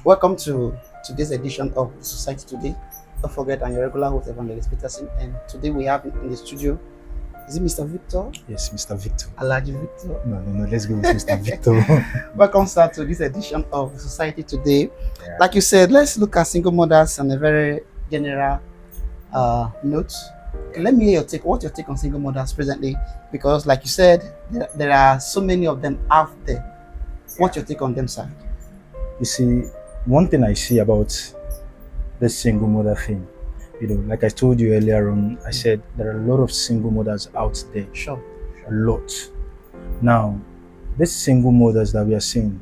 Welcome to today's edition of Society Today. Don't forget, I'm your regular host, Evangelist Peterson, and today we have in the studio, is it Mr. Victor? Yes, Mr. Victor. Alaji Victor. No, let's go with Mr. Victor. Welcome, sir, to this edition of Society Today. Yeah. Like you said, let's look at single mothers on a very general note. Let me hear your take. What's your take on single mothers presently? Because, like you said, there are so many of them out there. What's your take on them, sir? You see, one thing I see about this single mother thing, like I told you earlier on, I said there are a lot of single mothers out there. Sure. A lot. Now, these single mothers that we are seeing,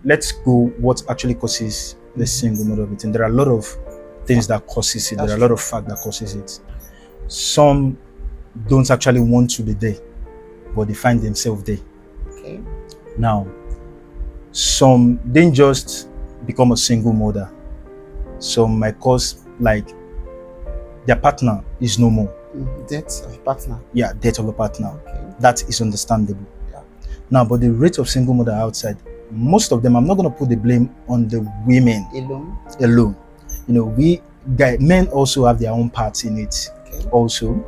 let's go what actually causes the single mother thing. There are a lot of things that causes it. There are a lot of facts that causes it. Some don't actually want to be there, but they find themselves there. Okay. Now, some didn't just become a single mother. Some might cause like their partner is no more. Death of partner. Yeah, death of a partner. Okay. That is understandable. Yeah. Now, but the rate of single mother outside, most of them, I'm not going to put the blame on the women alone. Men also have their own parts in it. Okay. Also,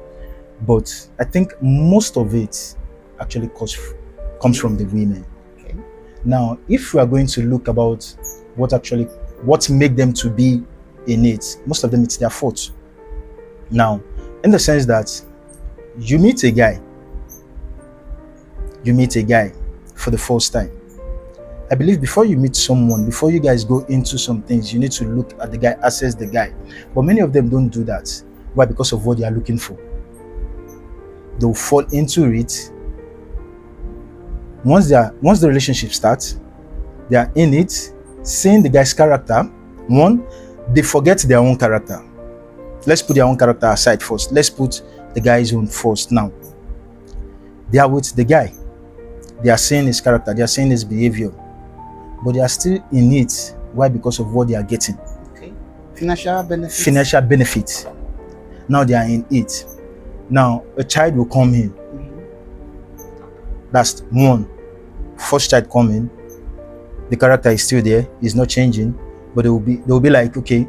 but I think most of it actually comes from the women. Okay. Now, if we are going to look about what make them to be in it, most of them it's their fault. Now, in the sense that you meet a guy for the first time. I believe before you meet someone, before you guys go into some things, you need to look at the guy, assess the guy. But many of them don't do that. Why? Because of what they are looking for. They'll fall into it. Once the relationship starts, they are in it, seeing the guy's character. One, they forget their own character. Let's put their own character aside first. Let's put the guy's own first now. They are with the guy. They are seeing his character. They are seeing his behavior. But they are still in it. Why? Because of what they are getting. Okay. Financial benefits. Financial benefits. Now they are in it. Now a child will come in. That's one. First child coming. The character is still there. He's not changing. But they will be like, okay,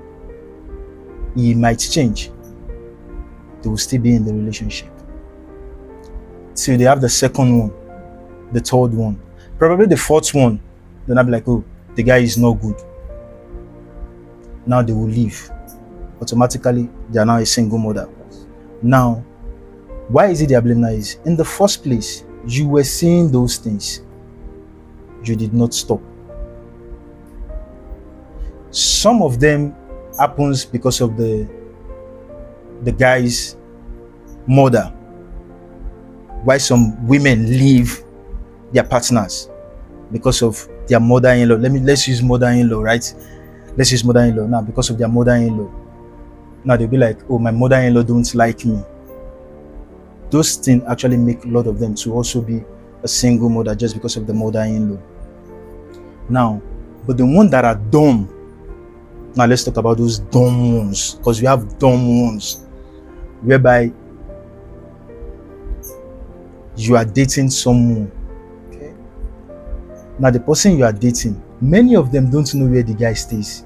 he might change. They will still be in the relationship. So they have the second one, the third one, probably the fourth one. Then I'll be like, oh, the guy is not good. Now they will leave. Automatically, they are now a single mother. Now, why is it they are blamed now? Is in the first place, you were seeing those things. You did not stop. Some of them happens because of the guy's mother. Why some women leave their partners because of their mother-in-law. Let's use mother-in-law, right? Let's use mother-in-law now because of their mother-in-law. Now they'll be like, oh, my mother-in-law don't like me. Those things actually make a lot of them to also be a single mother just because of the mother-in-law. Now, but the ones that are dumb, now let's talk about those dumb ones, because we have dumb ones whereby you are dating someone. Okay. Now the person you are dating, many of them don't know where the guy stays.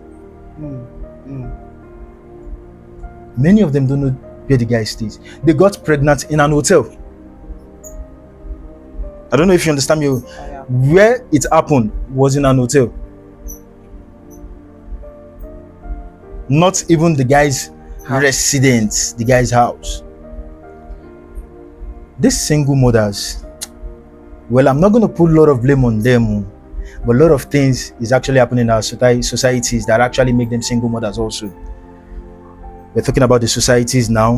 Many of them don't know where the guy stays. They got pregnant in an hotel. I don't know if you understand me. Where it happened was in an hotel. Not even the guy's residence, the guy's house. These single mothers, well, I'm not going to put a lot of blame on them, but a lot of things is actually happening in our societies that actually make them single mothers also. We're talking about the societies now,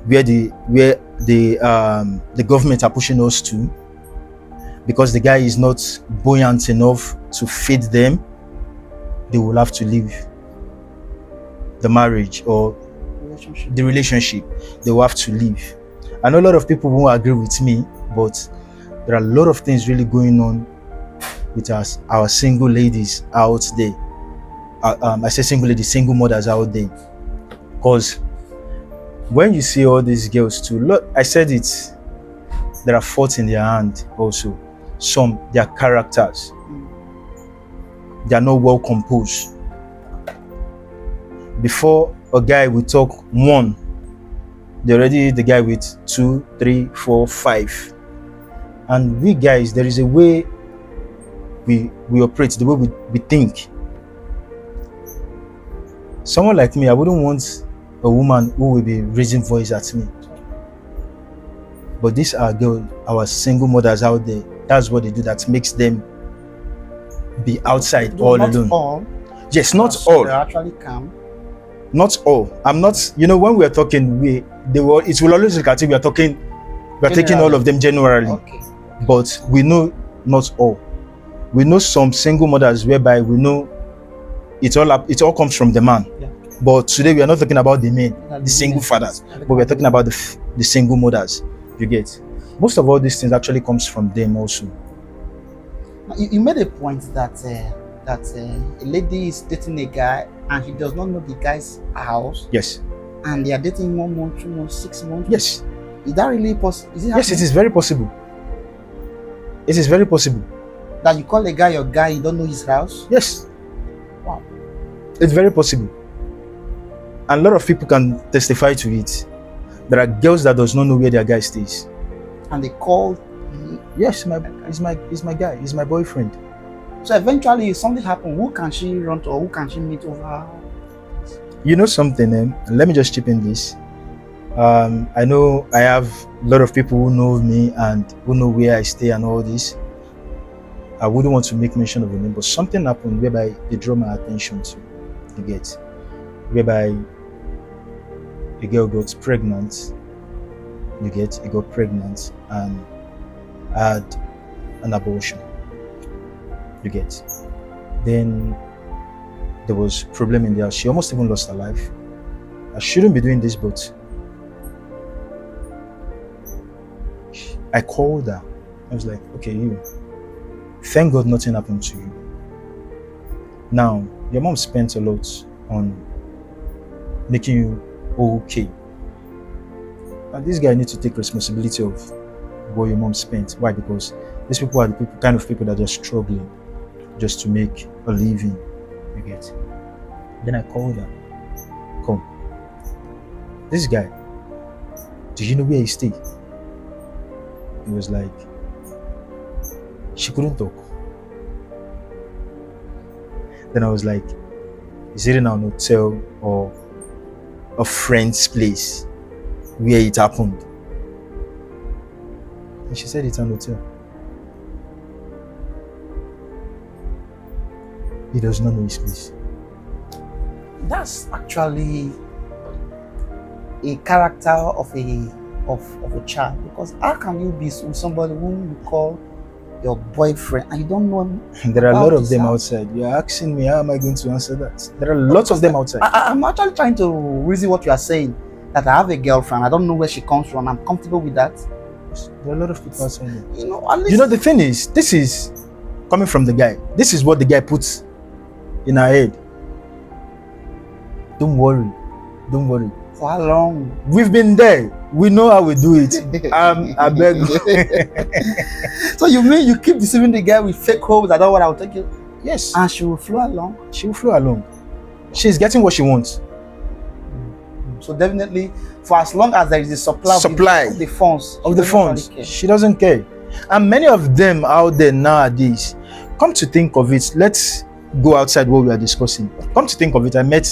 where the government are pushing us to, because the guy is not buoyant enough to feed them, they will have to leave the marriage or the relationship. They will have to leave. I know a lot of people won't agree with me, but there are a lot of things really going on with us, our single ladies out there. I say single ladies, single mothers out there. Because when you see all these girls too, look, I said it, there are faults in their hand also. Some, their characters, they are not well composed. before a guy will talk one, they're already the guy with 2, 3, 4, 5. And we guys, there is a way we operate, the way we think. Someone like me, I wouldn't want a woman who will be raising voice at me. But these are girls, our single mothers out there. That's what they do. That makes them be outside Though all not alone. all. Yes, not They're all. actually calm. Not all. I'm not. You know, when we are talking, it will always look at it. We are talking. We are taking all of them generally, Okay. but we know not all. We know some single mothers whereby we know it all comes from the man. Yeah. But today we are not talking about the men, Like the single men. fathers, but we are talking about the single mothers. You get? Most of all these things actually comes from them also. Now, you made a point that a lady is dating a guy and he does not know the guy's house. Yes. And they are dating 1 month, 2 months, 6 months. Yes. Is that really possible? Yes, it is very possible. It is very possible. That you call a guy your guy, you don't know his house? Yes. Wow. It's very possible. And a lot of people can testify to it. There are girls that does not know where their guy stays. And they call. Yes, he's my guy, he's my boyfriend. So eventually, if something happens, who can she run to or who can she meet over? You know something, let me just chip in this. I know I have a lot of people who know me and who know where I stay and all this. I wouldn't want to make mention of the name, but something happened whereby they draw my attention to. You get? Whereby a girl got pregnant. You get? He got pregnant and had an abortion. You get? Then there was problem in there. She almost even lost her life. I shouldn't be doing this, but I called her. I was like, okay, you. Thank God nothing happened to you. Now, your mom spent a lot on making you okay. And this guy needs to take responsibility of what your mom spent. Why? Because these people are the kind of people that are struggling just to make a living. You get? Then I called her. Come. This guy, do you know where he stayed? He was like, she couldn't talk. Then I was like, is it in an hotel or a friend's place where it happened? And she said it's an hotel. He does not know his place. That's actually a character of a child, because how can you be with somebody whom you call your boyfriend and you don't know him? There are a lot of them outside. You're asking me, how am I going to answer that? There are lots of them outside. I'm actually trying to reason what you are saying. That I have a girlfriend, I don't know where she comes from, I'm comfortable with that. There are a lot of people outside there. You know, at least, You know, the thing is, this is coming from the guy. This is what the guy puts in our head. Don't worry. Don't worry. for how long? We've been there. We know how we do it. I beg. So you mean you keep deceiving the guy with fake hopes that what I'll take you, Yes. and she will flow along? She will flow along. She's getting what she wants. So definitely, for as long as there is a supply of the funds, Of she the doesn't funds. really care. She doesn't care. And many of them out there nowadays, come to think of it, let's go outside what we are discussing. Come to think of it, I met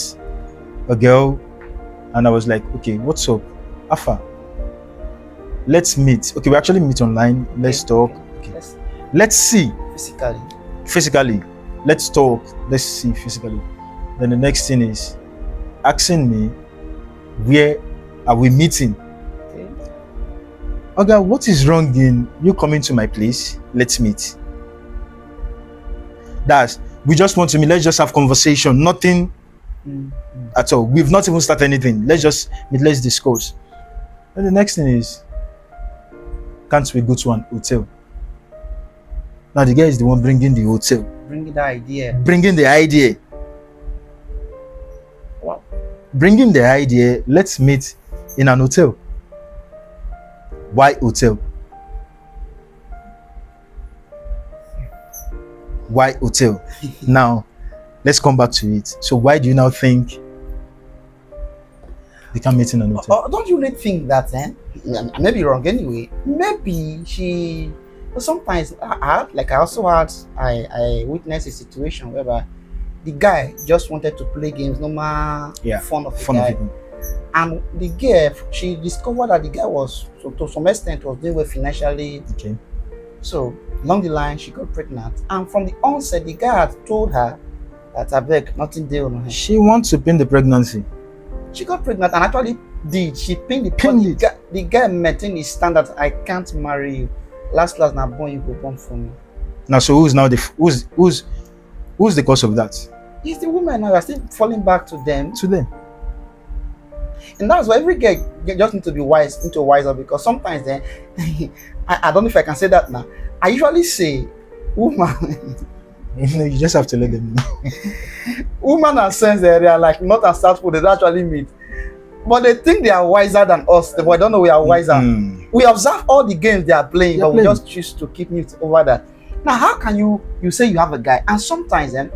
a girl and I was like, okay, what's up? Afa, let's meet. Okay, we actually meet online. Let's talk. Okay. Let's see physically. Let's talk. Let's see physically. Then the next thing is asking me, where are we meeting? Okay, what is wrong in you coming to my place? Let's meet. We just want to meet. Let's just have conversation. Nothing at all. We've not even started anything. Let's just meet. Let's discuss. And the next thing is, can't we go to an hotel? Now the guy is the one bringing the hotel. Bringing the idea. Bringing the idea. Wow. Bringing the idea. Let's meet in an hotel. Why hotel? Why hotel? Now, let's come back to it. So why do you now think They can't meet in an hotel. Don't you really think that, I may be wrong anyway, maybe she, but sometimes I also had, I witnessed a situation whereby the guy just wanted to play games, normal Yeah, fun of the fun of guy. it. And the girl, she discovered that the guy was, so to some extent, was doing well financially. Okay. So along the line, she got pregnant, and from the onset, the guy had told her that I beg nothing there on her. She wants to pin the pregnancy. She got pregnant and actually did. She pinned the Pinned the it. guy, the guy maintained his standards. I can't marry you. Last now born you go born for me. Now, so who's now the who's the cause of that? It's the woman now. We're still falling back to them. To them. And that's why every girl just need to be wiser, because sometimes then I don't know if I can say that now. I usually say woman You just have to let them know. woman and sense, they are like not as southful, they don't actually meet. But they think they are wiser than us, but I don't know we are wiser. We observe all the games they are playing, They are but playing. we just choose to keep mute over that. Now, how can you say you have a guy, and sometimes then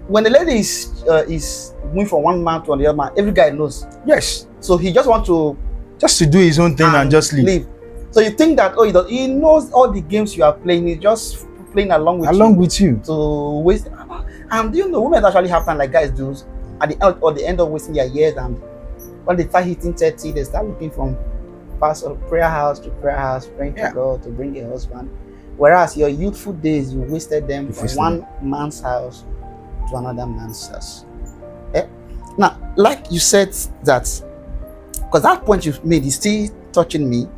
when the lady is moving from one man to the other man, every guy knows. Yes. So he just want to Just to do his own thing and just leave. So you think that he knows all the games you are playing, he's just playing along with you. To waste. And you know, women actually have time like guys do at the end, or the end of wasting their years, and when they start hitting 30, they start looking from prayer house to prayer house, praying to God to bring a husband. Whereas your youthful days, you wasted them from one man's house to another man's house. Now, like you said that, because that point you made is still touching me.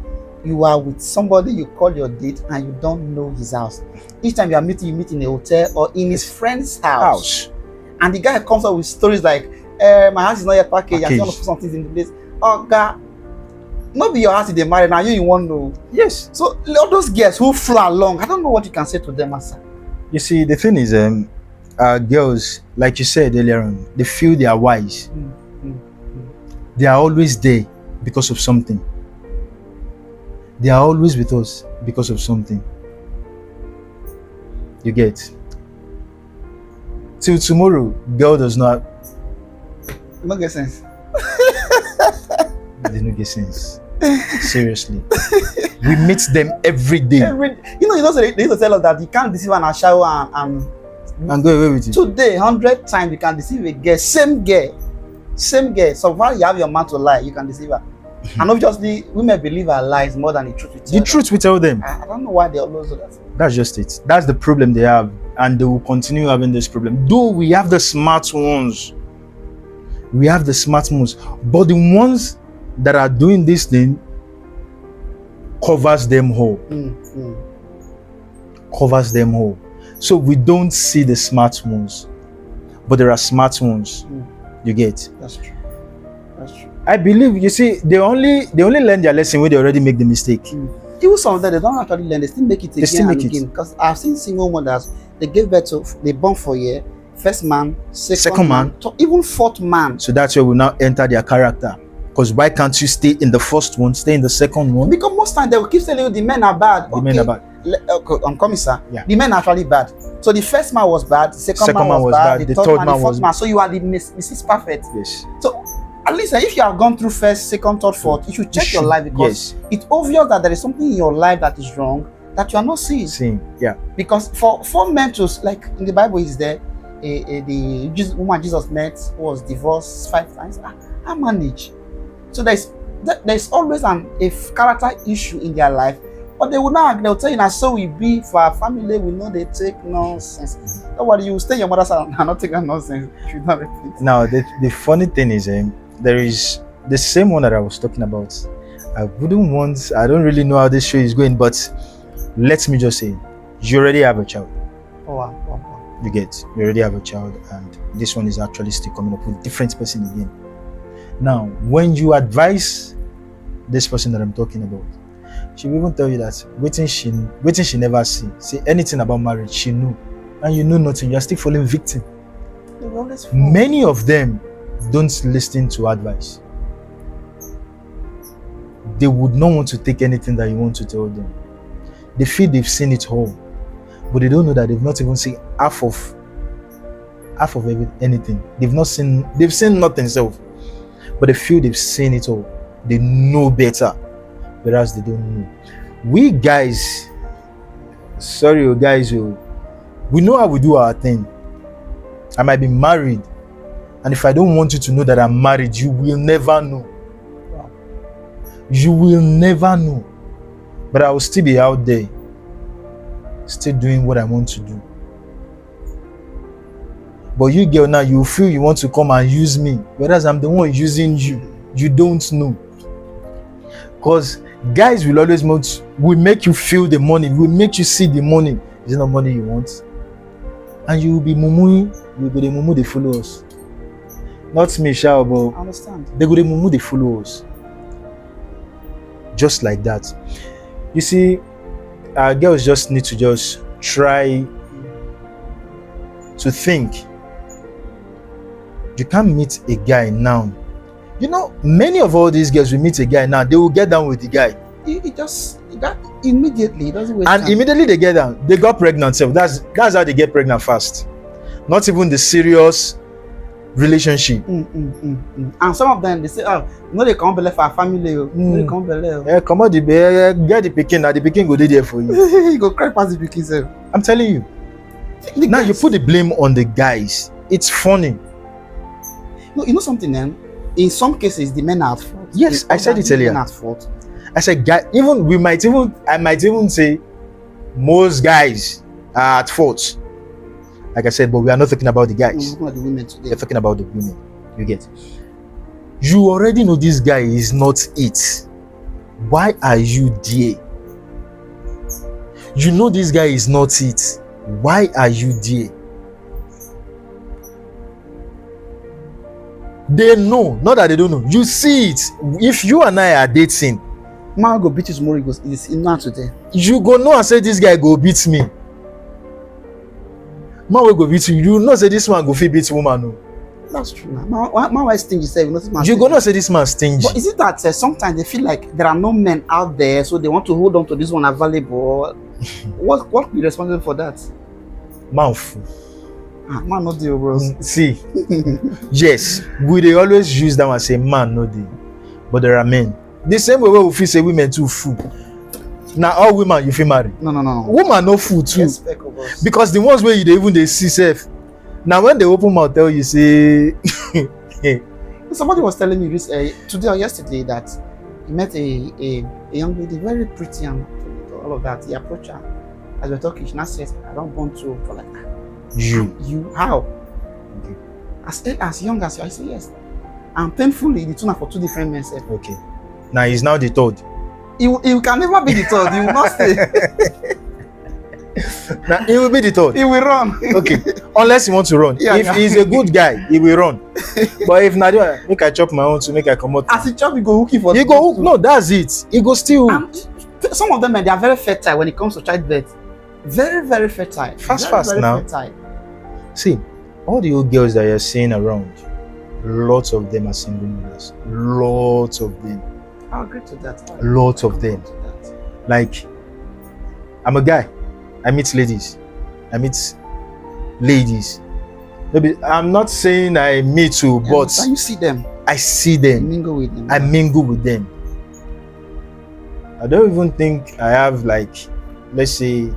You are with somebody, you call your date, and you don't know his house. Each time you are meeting, you meet in a hotel or in his friend's house. And the guy comes up with stories like, my house is not yet packaged, I want to put some things in the place. Oh God, not be your house if they marry, now you won't know. Yes. So all those girls who fly along, I don't know what you can say to them, sir. You see, the thing is, girls, like you said earlier on, they feel they are wise. They are always there because of something. They are always with us because of something. You get? Till tomorrow, girl does not. It don't get sense. They don't get sense. Seriously. We meet them every day. They used to tell us that you can't deceive an shower and go away with it. Today, 100 times you can deceive a girl. Same girl. So far you have your man to lie, you can deceive her. And obviously, women believe our lies more than the truth we tell them. The truth we tell them. I don't know why they always do that. That's just it. That's the problem they have, and they will continue having this problem. Though we have the smart ones, but the ones that are doing this thing covers them whole. Covers them whole. So we don't see the smart ones, but there are smart ones. You get? That's true. I believe, you see, they only learn their lesson when they already make the mistake. Even some of them, they don't actually learn, they still make it again. Because I've seen single mothers, they gave birth to, they born for a year, first man, second man, even fourth man. So that's where we now enter their character. Because why can't you stay in the first one, stay in the second one? Because most times they will keep telling you the men are bad. Men are bad. I'm coming, sir. Yeah. The men are actually bad. So the first man was bad, the second man was bad, the third man, the fourth man. So you are the Mrs. Perfect. Yes. So at least if you have gone through first, second, third, fourth, you should check your life, because it's obvious that there is something in your life that is wrong that you are not seeing. Yeah. Because for men to, like in the Bible, is there the woman Jesus met who was divorced 5 times. I manage. So there's always a character issue in their life, but they will not. They'll tell you, "Now so we be for our family. We know they take nonsense. Don't worry, you stay in your mother's house and not take nonsense. You don't repeat." Now the funny thing is, there is the same one that I was talking about. I don't really know how this show is going, but let me just say, you already have a child. Oh wow. You already have a child, and this one is actually still coming up with a different person again. Now, when you advise this person that I'm talking about, she will even tell you that waiting she never see anything about marriage, she knew, and you know nothing. You're still falling victim. Many of them don't listen to advice. They would not want to take anything that you want to tell them. They feel they've seen it all, but they don't know that they've not even seen half of anything. They've seen nothing self. but they feel they've seen it all. They know better, whereas they don't know. We guys, sorry, guys, we know how we do our thing. I might be married, and if I don't want you to know that I'm married, you will never know. You will never know. But I will still be out there, still doing what I want to do. But you girl, now you feel you want to come and use me, whereas I'm the one using you. You don't know. Because guys will always will make you feel the money, will make you see the money. Is it not money you want? And you will be mumu, you will be the mumu they follow us. Not me, Shao, but I understand. they go the mumu they follow us. Just like that. You see, our girls just need to just try to think. You can't meet a guy now. You know, many of all these girls will meet a guy now, they will get down with the guy. It just that immediately, it doesn't waste And time. immediately they get down, they got pregnant. So that's how they get pregnant fast. Not even the serious relationship. And some of them, they say, oh, no, they can't believe for our family. No, they can't believe. Come on, get the pikin, now the pikin go there for you. You go cry past the pikin self. I'm telling you. Now you put the blame on the guys. It's funny. No, you know something then? In some cases, the men are at fault. Yes, I said it earlier. Men at fault. I said, guy, I might even say most guys are at fault. Like I said, but we are not talking about the guys. We're talking about the women today. We're talking about the women. You get? You already know this guy is not it. Why are you there? You know this guy is not it. Why are you there? They know, not that they don't know. You see it. If you and I are dating, man go beat you tomorrow, he goes, it's not today. You go know and say this guy go beat me. Man will go beat you. You know say this man go fit beat woman. No. That's true. Man, why stingy? Say you go know say this man stingy. But is it that sometimes they feel like there are no men out there, so they want to hold on to this one available? What could be responsible for that? Man fool. Man no deal, bro. See, yes, they always use that one and say man no deal, but there are men. The same way we feel say women too fool. Now all women you feel marry. No. Woman no fool too. Because the ones where you even they see safe. Now when they open mouth tell you say. Somebody was telling me this today or yesterday that he met a young lady, very pretty and all of that. He approached her as we're talking. She now says, "I don't want to." For like, you how? Okay. As young as you, I say yes. And painfully, the two are for two different men. Said. Okay. Now he's now the third. He can never be the third. He will not stay. Now he will be the third. He will run. Okay. Unless he wants to run. Yeah, if he's a good guy, he will run. But if not, make I chop my own to make I come out. As he chop, he go hooking for. He go hook. No, that's it. He go still. Some of them, they are very fertile when it comes to childbirth. Very, very fertile. Fast now. Fertile. See, all the old girls that you're seeing around, lots of them are single mothers. Lots of them. I agree to that. Lots of them. Like, I'm a guy. I meet ladies. Maybe I'm not saying I meet you, but you see them. I see them. You mingle with them. I mingle with them. I don't even think I have like, let's say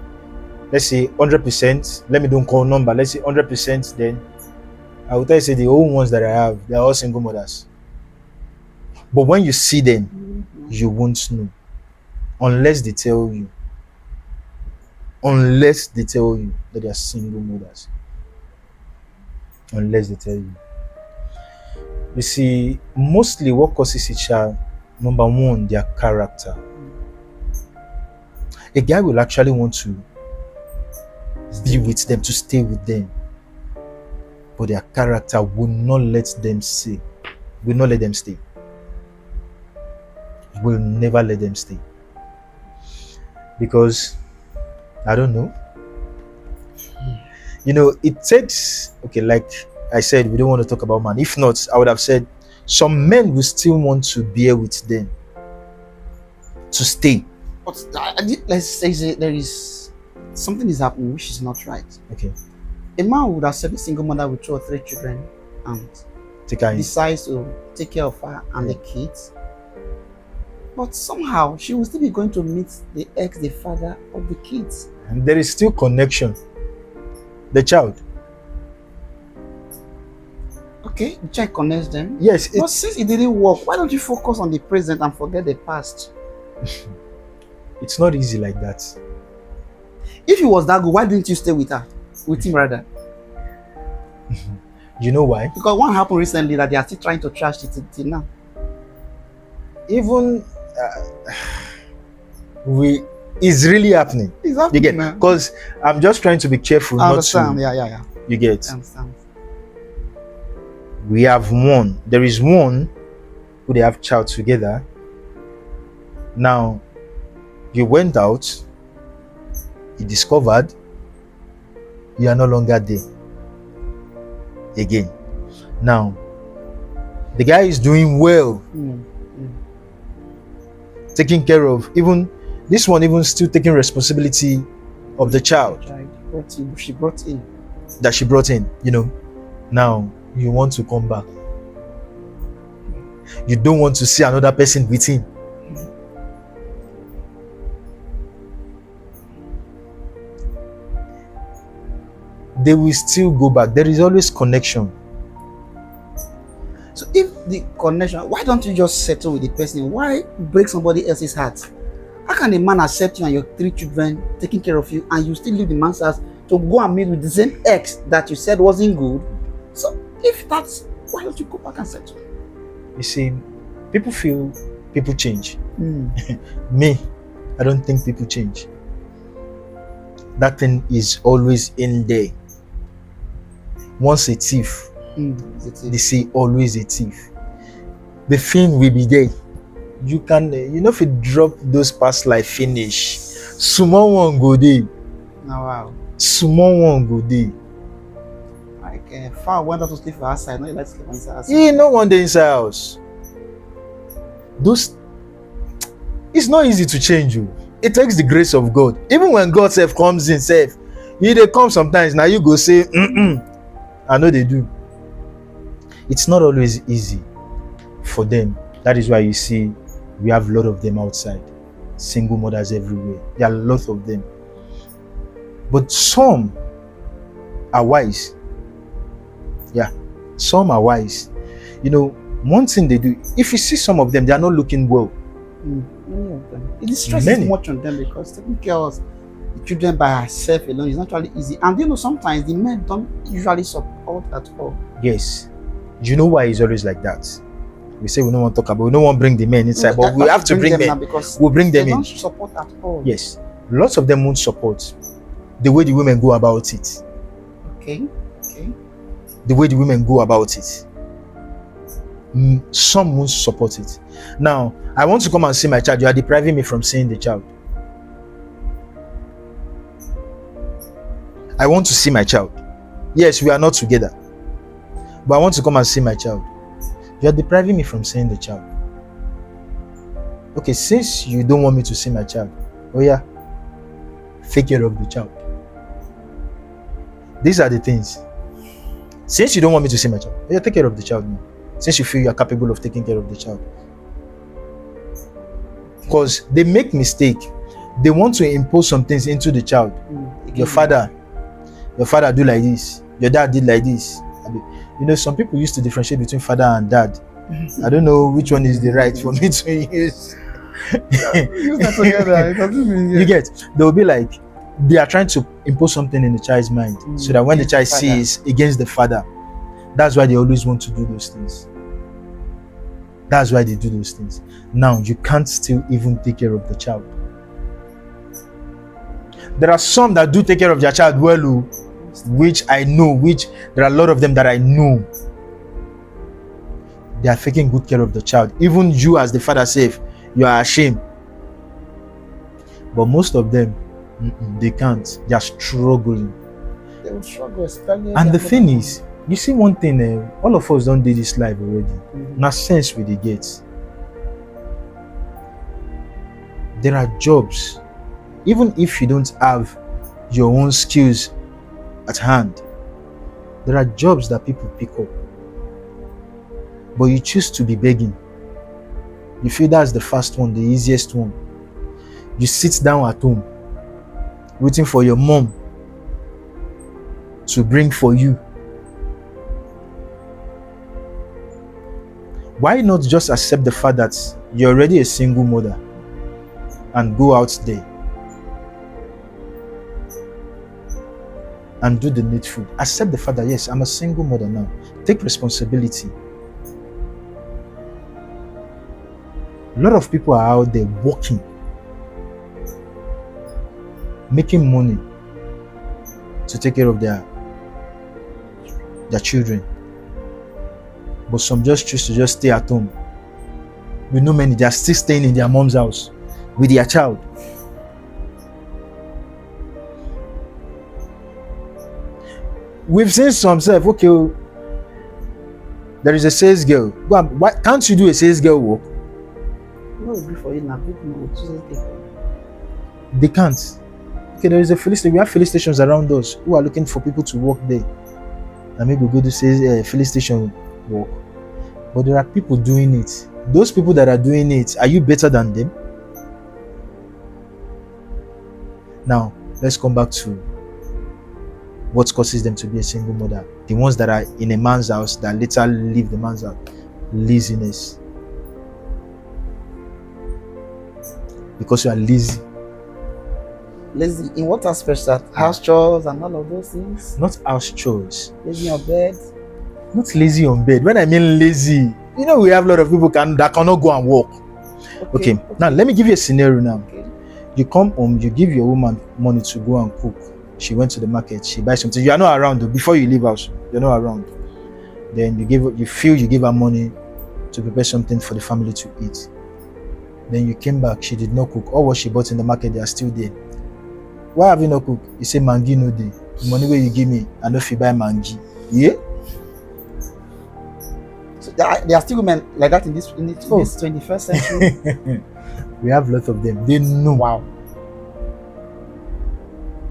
100%. Let me don't call number. Let's say 100%. Then I would tell you say the old ones that I have, they are all single mothers. But when you see them, you won't know unless they tell you. Unless they tell you that they are single mothers. Unless they tell you. You see, mostly what causes a child, number one, their character. A guy will actually want to be with them, to stay with them. But their character will not let them stay. Will not let them stay. Will never let them stay. Because, I don't know. You know, it takes, okay, like I said, we don't want to talk about man. If not, I would have said, some men will still want to bear with them. To stay. But let's say there is something is happening which is not right. Okay. A man would accept a single mother with 2 or 3 children and take her in. decides to take care of her and the kids, but somehow she will still be going to meet the father of the kids. And there is still connection. The child. Okay, the child connects them. Yes, But since it didn't work, why don't you focus on the present and forget the past? it's not easy like that. If it was that good, why didn't you stay with her? With him rather? You know why? Because one happened recently that they are still trying to trash it till now. Even it's really happening. It's You get, happening. because I'm just trying to be careful I not understand. to. Yeah. You get. I understand. We have one. There is one who they have child together. Now, you went out. You discovered you are no longer there again. Now, the guy is doing well, taking care of, even this one, even still taking responsibility of the child She brought in. that she brought in, Now you want to come back. You don't want to see another person with him. They will still go back. There is always connection. So if the connection, why don't you just settle with the person? Why break somebody else's heart? How can a man accept you and your 3 children taking care of you, and you still leave the man's house to go and meet with the same ex that you said wasn't good? So if that's, why don't you go back and settle? You see, people feel people change. Me, I don't think people change. That thing is always in there. Once a thief, they say always a thief. The thing will be there. You can, if you drop those past life finish, small one go there. Oh, wow. Small one go there. Like far went out to sleep outside. No, you like to sleep inside house. Yeah, no one day inside house. It's not easy to change you. It takes the grace of God. Even when God self comes in, they come sometimes. Now you go say, I know they do. It's not always easy for them. That is why you see we have a lot of them outside. Single mothers everywhere. There are a lot of them. But some are wise. Yeah, some are wise. One thing they do, if you see some of them, they are not looking well. Many of them. It stresses much on them because taking care of the children by herself alone is not really easy. And sometimes the men don't usually support at all. Yes. You know why it's always like that? We say we don't want to talk about, we don't want to bring the men inside, but we have to bring them. We'll bring them in. They don't support at all. Yes. Lots of them won't support the way the women go about it. Okay. The way the women go about it. Some won't support it. Now, I want to come and see my child. You are depriving me from seeing the child. I want to see my child. Yes, we are not together, but I want to come and see my child. You are depriving me from seeing the child. Okay, since you don't want me to see my child, take care of the child. These are the things. Since you don't want me to see my child, take care of the child now. Since you feel you are capable of taking care of the child. Because they make mistake. They want to impose some things into the child. Your father do like this. Your dad did like this. Some people used to differentiate between father and dad. I don't know which one is the right for me to use. Use that together. It doesn't mean, You get, they will be like, they are trying to impose something in the child's mind so that when the child sees against the father, that's why they always want to do those things. That's why they do those things. Now, you can't still even take care of the child. There are some that do take care of their child well, which I know, there are a lot of them that I know. They are taking good care of the child. Even you as the father says, you are ashamed. But most of them, they can't. They are struggling. They will struggle, especially. And the thing is, you see one thing, all of us don't do this life already. Now sense we they get. There are jobs. Even if you don't have your own skills at hand, there are jobs that people pick up. but you choose to be begging. You feel that's the fast one, the easiest one. You sit down at home waiting for your mom to bring for you. Why not just accept the fact that you're already a single mother and go out there and do the needful? Accept the fact that yes, I'm a single mother now. Take responsibility. A lot of people are out there working, making money to take care of their children. But some just choose to just stay at home. We know many, they are still staying in their mom's house with their child. We've seen some self, okay, there is a sales girl. Go on, why can't you do a sales girl work? No, agree for you now. People will choose it. They can't. Okay, there is a filling station. We have filling stations around us who are looking for people to work there. And maybe go to say filling station work. But there are people doing it. Those people that are doing it, are you better than them? Now, let's come back to what causes them to be a single mother. The ones that are in a man's house that later leave the man's house. Laziness. Because you are lazy. Lazy in what aspect? That house chores and all of those things? Not house chores. Lazy on bed? Not lazy on bed. When I mean lazy, you know we have a lot of people that cannot go and walk. Okay. Now let me give you a scenario now. Okay. You come home, you give your woman money to go and cook. She went to the market, she buys something. You are not around though. Before you leave house, you're not around. Then you give her money to prepare something for the family to eat. Then you came back, she did not cook. All what she bought in the market, they are still there. Why have you not cooked? You say mangi no day. The money where you give me, I know if you buy mangi. Yeah? So there are still women like that in this 21st century. We have a lot of them. They know. Wow.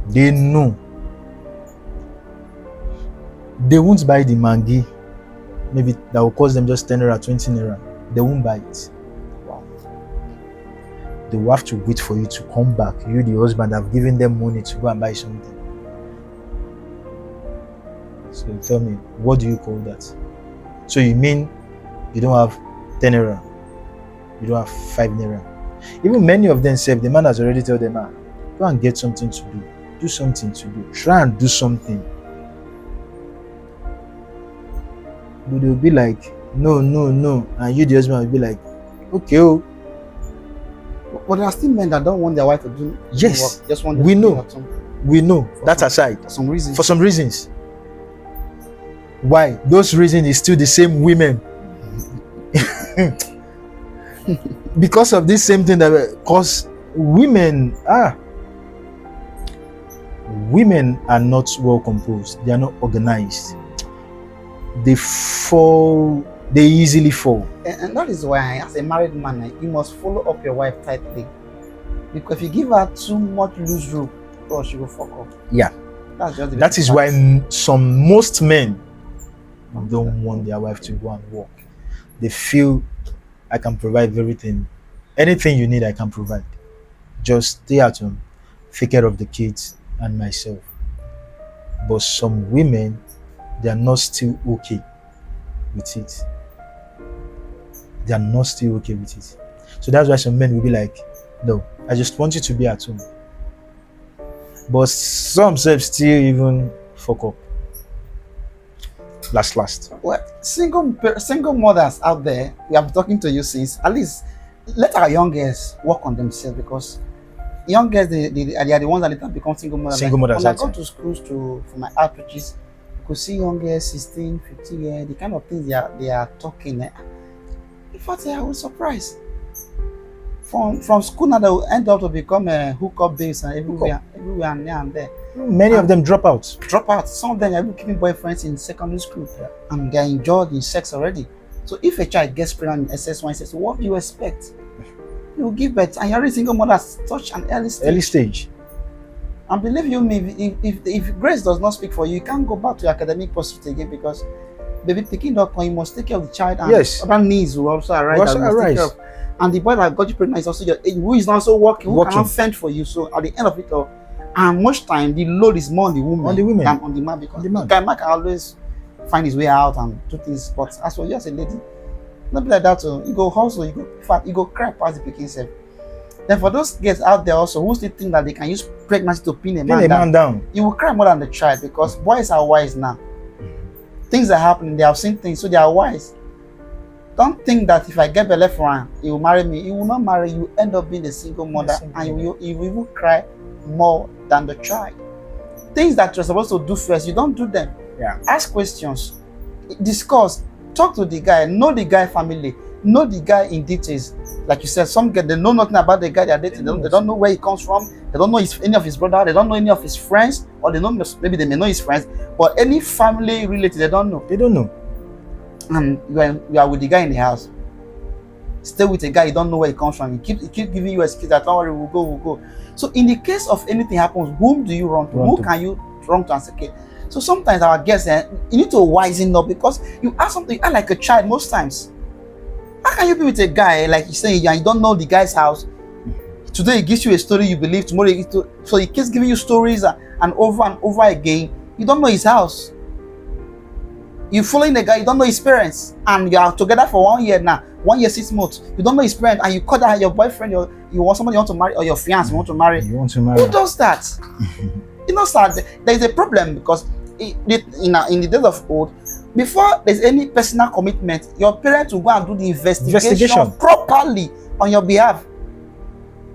They know. They won't buy the mangi. Maybe that will cost them just 10 naira, 20 naira. They won't buy it. Wow. They will have to wait for you to come back. You, the husband, have given them money to go and buy something. So tell me, what do you call that? So you mean you don't have 10 naira? You don't have 5 naira? Even many of them say, the man has already told them, go and get something to do. Do something to do. Try and do something. But they'll be like, no. And you, the husband, will be like, okay. Oh. But there are still men that don't want their wife to do yes, work. Just want them we to know. do at home. We know. That's aside. For some reasons. For some reasons. Why? Those reasons is still the same women. Because of this same thing that cause women are not well composed. They are not organized. They easily fall. And that is why, as a married man, you must follow up your wife tightly. Because if you give her too much loose rope, she will fuck up. Yeah. That is why most men don't want their wife to go and work. They feel, I can provide everything. Anything you need, I can provide. Just stay at home, take care of the kids and myself. But some women, they are not still okay with it. They are not still okay with it. So that's why some men will be like, no, I just want you to be at home. But some still even fuck up. Last. Well, single mothers out there, we have been talking to you since. At least let our young girls work on themselves, because young girls they are the ones that later become single mothers. When I go to schools for my outreaches, you could see young girls 16, 15 years, the kind of things they are talking. In fact, I was surprised. From school now, they will end up to become hookup babes and everywhere and there. Many of them drop out. Some of them are even keeping boyfriends in secondary school, and they are enjoyed in sex already. So if a child gets pregnant in SS1, SS2, what do you expect? You will give birth, and you're already single mother at such an early stage. And believe you me, if grace does not speak for you, you can't go back to your academic pursuit again, because baby picking up, you must take care of the child, and Yes. other needs will also arise Also that you must take care arise. of. And the boy that got you pregnant is also your age, who is not also working, who Working. cannot fend for you. So at the end of it all, and much time the load is more on the woman, than on the man, because the man. guy man can always find his way out and do things. But as for you as a lady, not be like that. So you go hustle, you go fat, you go cry past the picking self. Then for those girls out there also who still think that they can use pregnancy to pin a man down, you will cry more than the child, because boys are wise now. Things are happening, they have seen things, so they are wise. Don't think that if I get belly for him, he will marry me. He will not marry you. End up being a single mother, and you will even cry more than the child. Things that you're supposed to do first, you don't do them. Yeah. Ask questions, discuss, talk to the guy, know the guy family, know the guy in details. Like you said, some girls, they know nothing about the guy they're dating. They don't know where he comes from. They don't know any of his brother. They don't know any of his friends, or they know, maybe they may know his friends, but any family related, they don't know. They don't know. And you are with the guy in the house. Stay with a guy, you don't know where he comes from. He keep giving you excuses that don't worry, we'll go. So in the case of anything happens, whom do you run to? Who can you run to and say, okay? So sometimes our guests, you need to wisen up, because you ask something, you act like a child most times. How can you be with a guy, like you say, and you don't know the guy's house? Today he gives you a story you believe, tomorrow so he keeps giving you stories and over again. You don't know his house. You following the guy, you don't know his parents, and you are together for 1 year now, 1 year 6 months. You don't know his parents, and you call that your boyfriend, you want somebody you want to marry, or your fiance you want to marry. You want to marry. Who does that? You know, sir, there is a problem, because in the days of old, before there's any personal commitment, your parents will go and do the investigation properly on your behalf.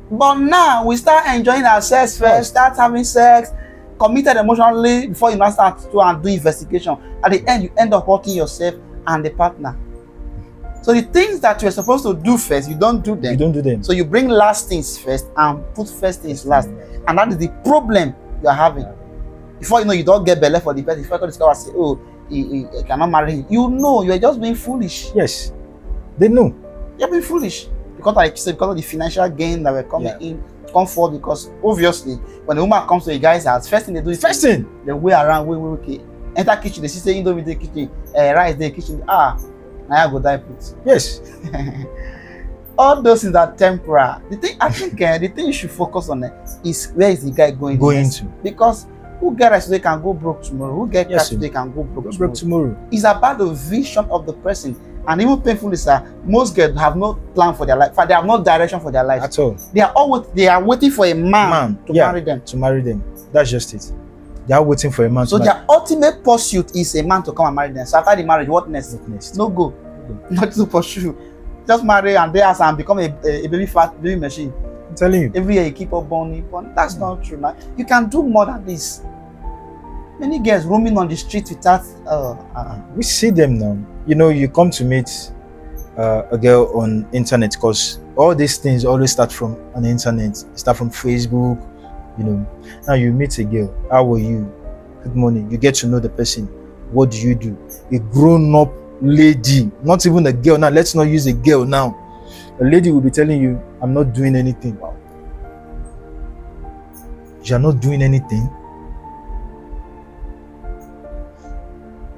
But now we start enjoying ourselves first, start having sex, committed emotionally before you now start to and do investigation. At the end, you end up hurting yourself and the partner. So the things that you're supposed to do first, you don't do them. You don't do them. So you bring last things first and put first things last. And that is the problem you're having. Before you know, you don't get belly for the person. Before you discover, say, oh, he cannot marry him. You know, you're just being foolish. Yes, they know. You're being foolish. Because like you said, because of the financial gain that were coming in, come forward, because obviously when the woman comes to a guy's house, first thing they do is the way around, okay. Enter kitchen, they see say indomie the kitchen, rice the kitchen. Now I go die put. Yes. All those things are temporary. The thing I think the thing you should focus on is where is the guy going to? Because who get rice today can go broke tomorrow. Who get cash today can go broke tomorrow. It's about the vision of the person. And even painfully, sir, most girls have no plan for their life. They have no direction for their life at all. They are waiting for a man to marry them. To marry them. That's just it. They are waiting for a man. So their ultimate pursuit is a man to come and marry them. So after the marriage, what next? No go. Not to pursue. Just marry and they ask and become a baby machine. I'm telling you. Every year you keep on born. That's not true. Now you can do more than this. Many girls roaming on the street without. We see them now. You know, you come to meet a girl on internet, because all these things always start from on the internet. Start from Facebook. You know, now you meet a girl. How are you? Good morning. You get to know the person. What do you do? A grown-up lady, not even a girl. Now let's not use a girl now. A lady will be telling you, "I'm not doing anything." You're not doing anything.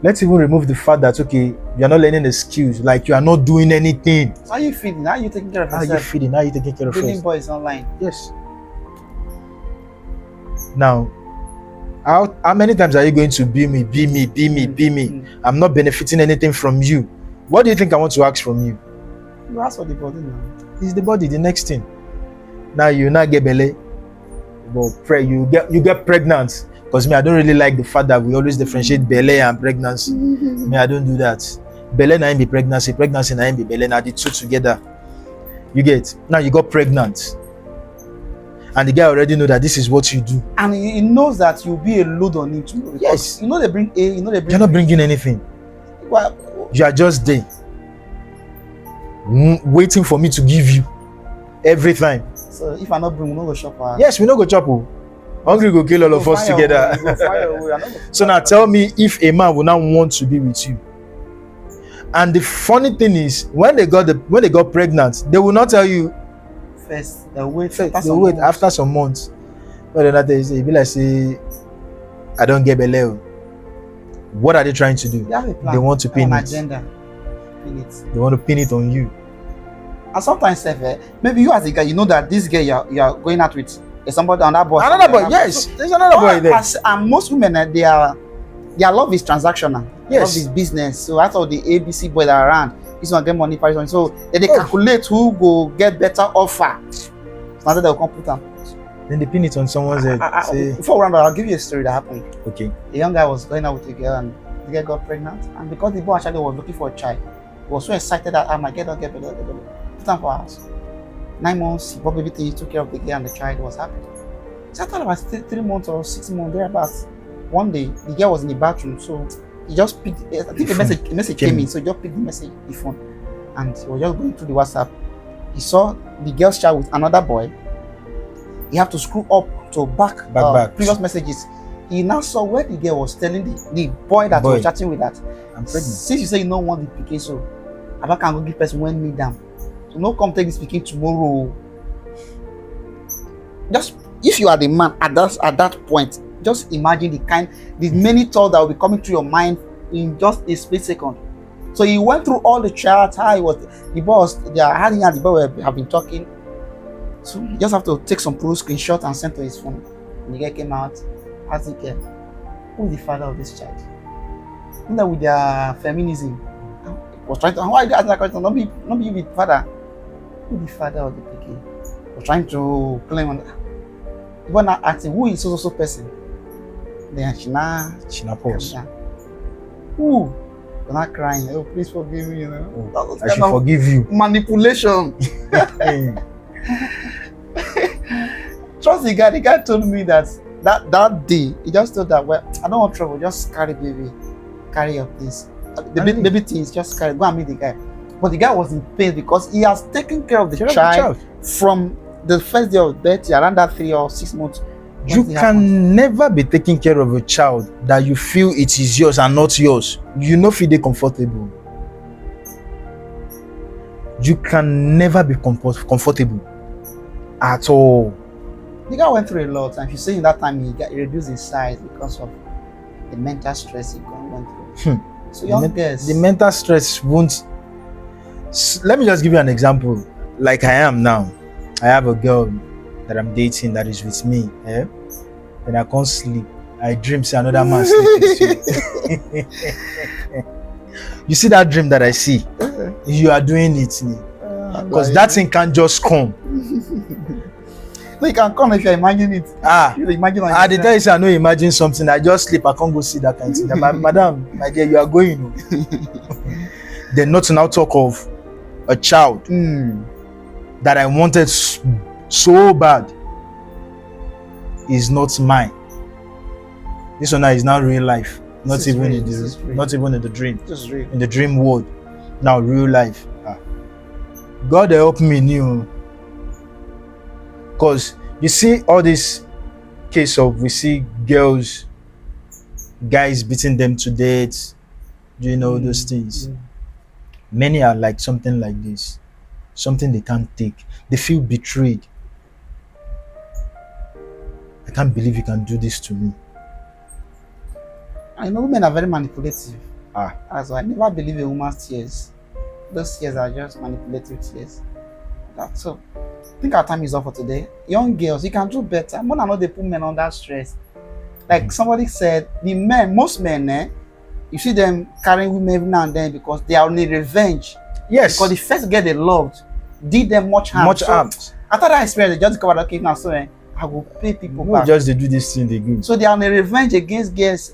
Let's even remove the fact that, okay, you're not learning the skills, like you are not doing anything. How are you feeling? How are you taking care of yourself? How are you feeling? How are you taking care of yourself? Building boys online. Yes. Now, how many times are you going to be me? I'm not benefiting anything from you. What do you think I want to ask from you? You ask for the body now. It's the body, the next thing. Now you not get belly, but you get pregnant. Because me, I don't really like the fact that we always differentiate belly and pregnancy. Me, I don't do that. Belly na be pregnancy na be belly. Now the two together. You get. Now you got pregnant. And the guy already know that this is what you do. And he knows that you'll be a load on him tomorrow. Yes. You know they bring A, you know they bring You're not bringing anything. Well, you are just there. Waiting for me to give you. Every time. So if I not bring, we no go shop. Yes, we no go chop. Hungry go kill all of us together. So now tell me if a man will now want to be with you. And the funny thing is, when they got pregnant, they will not tell you. First, they'll wait. They'll wait after some months. But then they be like, say, I don't get belly. What are they trying to do? They have a plan. They want to pin an it. agenda. Pin it. They want to pin it on you. And sometimes, maybe you as a guy, you know that this girl you're going out with is somebody on that boy. Another boy, yes. There's another boy there. And most women, their love is transactional. Yes. Love is business. So that's all the ABC boys that are around. This one get money, Paris one. So they calculate who go get better offer. So now they'll come put them. Then they pin it on someone's head. Before we run, I'll give you a story that happened. Okay. A young guy was going out with a girl, and the girl got pregnant. And because the boy actually was looking for a child, he was so excited that I might get better. Put him for house. 9 months, he bought everything, he took care of the girl, and the child was happy. So after about 3 months or 6 months thereabouts, one day the girl was in the bathroom, so he just picked. I think a message came in, so he just picked the message, the phone, and he was just going through the WhatsApp. He saw the girl's child with another boy. He had to scroll up to back previous messages. He now saw where the girl was telling the boy that he was chatting with that I'm pregnant. Since you say you don't want the pikin, so I can go give person when need them. So no come take this pikin tomorrow. Just if you are the man at that point, just imagine the many thoughts that will be coming through your mind in just a split second. So he went through all the chats, how he was the boss, how he and the boy have been talking. So you just have to take some pro screenshot and send to his phone. When the guy came out, asked the girl, who is the father of this child? You know, with their feminism, was trying to, why you ask that question? Not be you the father. Who is the father of the pikin? Was trying to claim on that. Even not asking who is so person. Then she now pause. Who? You're not crying. Oh, please forgive me. You know. I should forgive you. Manipulation. Trust the guy. The guy told me that day, he just told that, well, I don't want trouble. Just carry baby, carry your things. The baby things, just carry. Go and meet the guy. But the guy was in pain because he has taken care of the child from the first day of birth, around that 3 or 6 months. You can never be taking care of a child that you feel it is yours and not yours. You know, feel comfortable. You can never be comfortable at all. The guy went through a lot, and if you say in that time he reduced his size because of the mental stress he went through. So young girls, the mental stress won't. Let me just give you an example. Like I am now, I have a girl that I'm dating that is with me. Then I can't sleep. I dream say another man sleep with you. You see that dream that I see? You are doing it, because that thing can't just come. No, you can come if you imagine it. You imagine. I did tell you, say I no imagine something. I just sleep. I can't go see that kind of thing. Madam, my dear, you are going. Then not to now talk of a child that I wanted so bad is not mine. This one now is not real life. Not even in the dream. In the dream world. Now real life. God help me new. Because you see all this case of, we see guys beating them to death, doing all those things. Many are like something like this, something they can't take. They feel betrayed. I can't believe you can do this to me. I know women are very manipulative. That's why I never believe a woman's tears. Those tears are just manipulative tears. That's so. I think our time is up for today. Young girls, you can do better. More than not, they put men under stress. Like somebody said, most men, you see them carrying women every now and then because they are on a revenge. Yes. Because the first girl they loved did them much harm. After that experience, they just discovered, okay, now so I will pay people back. Just they do this thing they do. So they are on a revenge against girls.